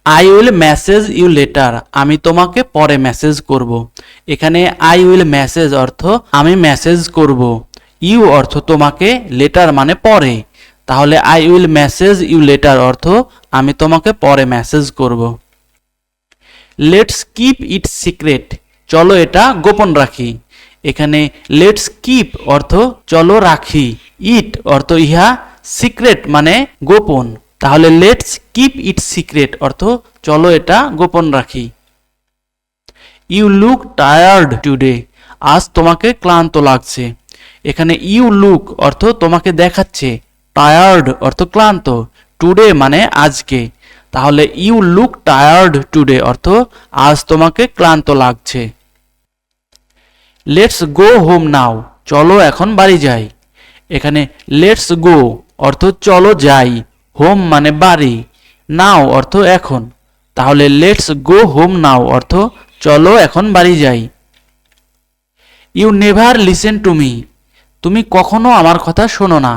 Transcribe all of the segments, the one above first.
I will message you later, আমি তোমাকে পরে মেসেজ করব। এখানে আই উইল মেসেজ অর্থ আমি মেসেজ করব, ইউ অর্থ তোমাকে, লেটার মানে পরে। তাহলে I will message you later অর্থ আমি তোমাকে পরে মেসেজ করব। লেটস কিপ ইট সিক্রেট, চলো এটা গোপন রাখি। এখানে লেটস কিপ অর্থ চলো রাখি, ইট অর্থ ইহা, সিক্রেট মানে গোপন। তাহলে লেটস কিপ ইট সিক্রেট অর্থ চলো এটা গোপন রাখি। ইউ লুক টায়ার্ড টুডে, আজ তোমাকে ক্লান্ত লাগছে। এখানে ইউ লুক অর্থ তোমাকে দেখাচ্ছে, টায়ার্ড অর্থ ক্লান্ত, টুডে মানে আজকে। তাহলে ইউ লুক টায়ার্ড টুডে অর্থ আজ তোমাকে ক্লান্ত লাগছে। লেটস গো হোম নাও, চলো এখন বাড়ি যাই। এখানে লেটস গো অর্থ চলো যাই, হোম মানে বাড়ি, নাও অর্থ এখন। তাহলে লেটস গো হোম নাও অর্থ চলো এখন বাড়ি যাই। You never listen to me, তুমি কখনো আমার কথা শোনো না।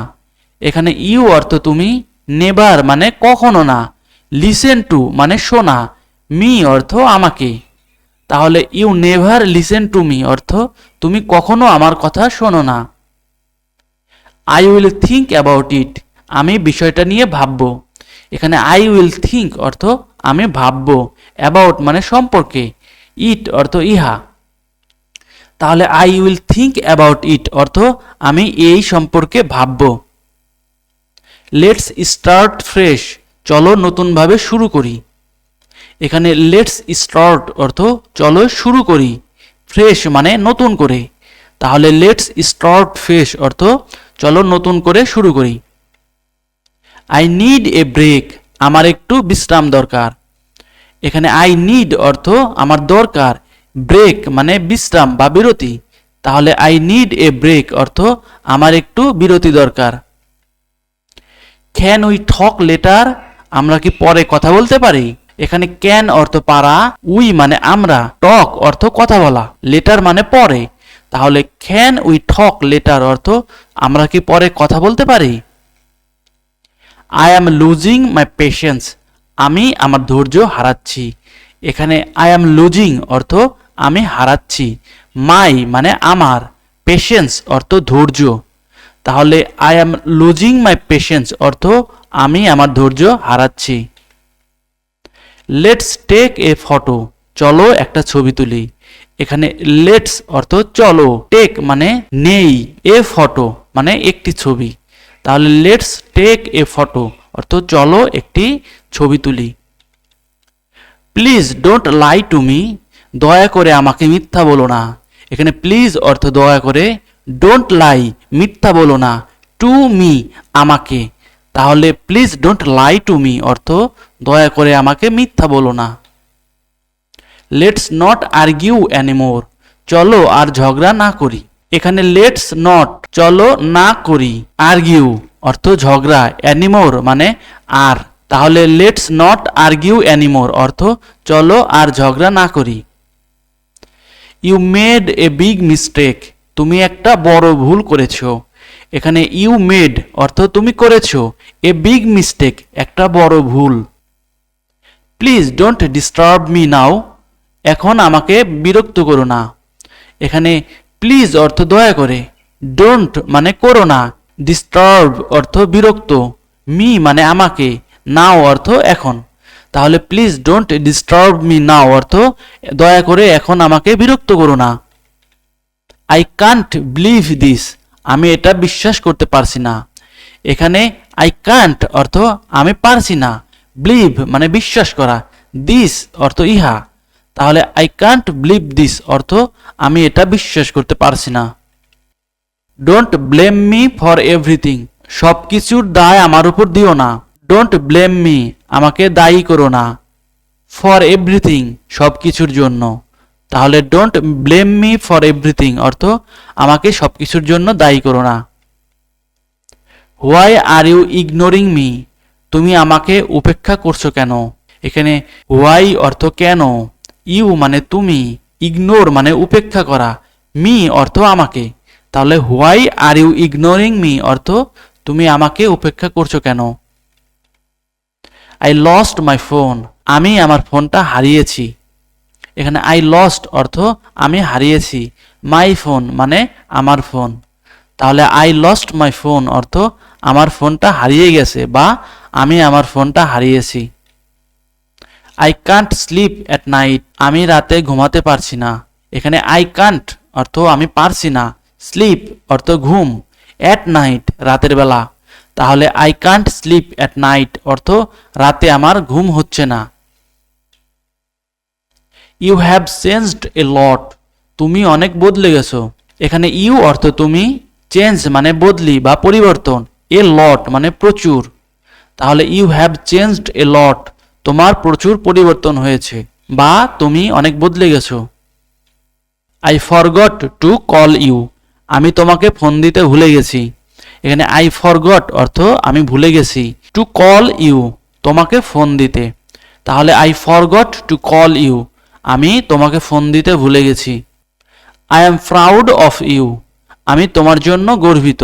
এখানে ইউ অর্থ তুমি, নেভার মানে কখনো না, লিসেন টু মানে শোনা, মি অর্থ আমাকে। তাহলে you never listen to me অর্থ তুমি কখনো আমার কথা শোনো না। I will think about it, আমি বিষয়টা নিয়ে ভাববো। এখানে আই উইল থিঙ্ক অর্থ আমি ভাববো, অ্যাবাউট মানে সম্পর্কে, ইট অর্থ ইহা। তাহলে আই উইল থিঙ্ক অ্যাবাউট ইট অর্থ আমি এই সম্পর্কে ভাববো। লেটস স্টার্ট ফ্রেশ, চলো নতুনভাবে শুরু করি। এখানে লেটস স্টার্ট অর্থ চলো শুরু করি, ফ্রেশ মানে নতুন করে। তাহলে লেটস স্টার্ট ফ্রেশ অর্থ চলো নতুন করে শুরু করি। আই নিড এ ব্রেক, আমার একটু বিশ্রাম দরকার। এখানে আই নিড অর্থ আমার দরকার, ব্রেক মানে বিশ্রাম বা বিরতি। তাহলে আই নিড এ ব্রেক অর্থ আমার একটু বিরতি দরকার। ক্যান উই টক লেটার, আমরা কি পরে কথা বলতে পারি। এখানে ক্যান অর্থ পারা, উই মানে আমরা, টক অর্থ কথা বলা, লেটার মানে পরে। তাহলে ক্যান উই টক লেটার অর্থ আমরা কি পরে কথা বলতে পারি। I am losing my patience, আমি আমার ধৈর্য হারাচ্ছি। এখানে আই অ্যাম লুজিং অর্থ আমি হারাচ্ছি, মাই মানে আমার, পেশেন্স অর্থ ধৈর্য। তাহলে I am losing my patience অর্থ আমি আমার ধৈর্য হারাচ্ছি। লেটস টেক এ ফটো, চলো একটা ছবি তুলি। এখানে লেটস অর্থ চলো, টেক মানে নেই, এ ফটো মানে একটি ছবি। তাহলে লেটস টেক এ ফটো অর্থ চলো একটি ছবি তুলি। Please don't lie to me, দয়া করে আমাকে মিথ্যা বলো না। এখানে প্লিজ অর্থ দয়া করে, ডোন্ট লাই মিথ্যা বলো না, টু মি আমাকে। তাহলে please don't lie two me অর্থ দয়া করে আমাকে মিথ্যা বলো না। লেটস নট আর্গিউ অ্যানিমোর, চলো আর ঝগড়া না করি। এখানে লেটস নট চলো না করি, আর্গিউ অর্থ ঝগড়া, অ্যানিমোর মানে আর। তাহলে লেটস নট আর্গিউ অ্যানিমোর অর্থ চলো আর ঝগড়া না করি। You made a big mistake, তুমি একটা বড় ভুল করেছো। এখানে ইউ মেড অর্থ তুমি করেছো, এ বিগ মিস্টেক একটা বড় ভুল। Please don't disturb me now, এখন আমাকে বিরক্ত করো না। এখানে প্লিজ অর্থ দয়া করে, ডোন্ট মানে করো না, ডিস্টার্ব অর্থ বিরক্ত, মি মানে আমাকে, নাও অর্থ এখন। তাহলে please don't disturb me now অর্থ দয়া করে এখন আমাকে বিরক্ত করো না। আই কান্ট বিলিভ দিস, আমি এটা বিশ্বাস করতে পারছি না। এখানে আই কান্ট অর্থ আমি পারছি না, বিলিভ মানে বিশ্বাস করা, দিস অর্থ ইহা। তাহলে আই কান্ট বিলিভ দিস অর্থ আমি এটা বিশ্বাস করতে পারছি না। Don't blame me for everything, সব কিছুর দায় আমার উপর দিও না। ডোন্ট ব্লেম মি আমাকে দায়ী করো না, ফর এভরিথিং সব কিছুর জন্য। তাহলে don't blame me for everything অর্থ আমাকে সব কিছুর জন্য দায়ী করো না। Why are you ignoring me, তুমি আমাকে উপেক্ষা করছো কেন। এখানে হোয়াই অর্থ কেন, ইউ মানে তুমি, ইগনোর মানে উপেক্ষা করা, মি অর্থ আমাকে। তাহলে why are you ignoring me অর্থ তুমি আমাকে উপেক্ষা করছো কেন। আই লস্ট মাই ফোন, আমি আমার ফোনটা হারিয়েছি। এখানে আই লস্ট অর্থ আমি হারিয়েছি, মাই ফোন মানে আমার ফোন। তাহলে আই লস্ট মাই ফোন অর্থ আমার ফোনটা হারিয়ে গেছে বা আমি আমার ফোনটা হারিয়েছি। I can't slip at night, আমি রাতে ঘুমাতে পারছি না। এখানে আই কান্ট অর্থ আমি পারছি না, স্লিপ অর্থ ঘুম, অ্যাট নাইট রাতের বেলা। তাহলে I can't slip at night অর্থ রাতে আমার ঘুম হচ্ছে না। ইউ হ্যাভ চেঞ্জড এ লট, তুমি অনেক বদলে গেছো। এখানে ইউ অর্থ তুমি, চেঞ্জ মানে বদলি বা পরিবর্তন, এ লট মানে প্রচুর। তাহলে you have changed a lot, তোমার প্রচুর পরিবর্তন হয়েছে বা তুমি অনেক বদলে গেছো। I forgot to call you, আমি তোমাকে ফোন দিতে ভুলে গেছি। এখানে আই ফরগট অর্থ আমি ভুলে গেছি, টু কল ইউ তোমাকে ফোন দিতে। তাহলে I forgot to call you, আমি তোমাকে ফোন দিতে ভুলে গেছি। I am proud of you, আমি তোমার জন্য গর্বিত।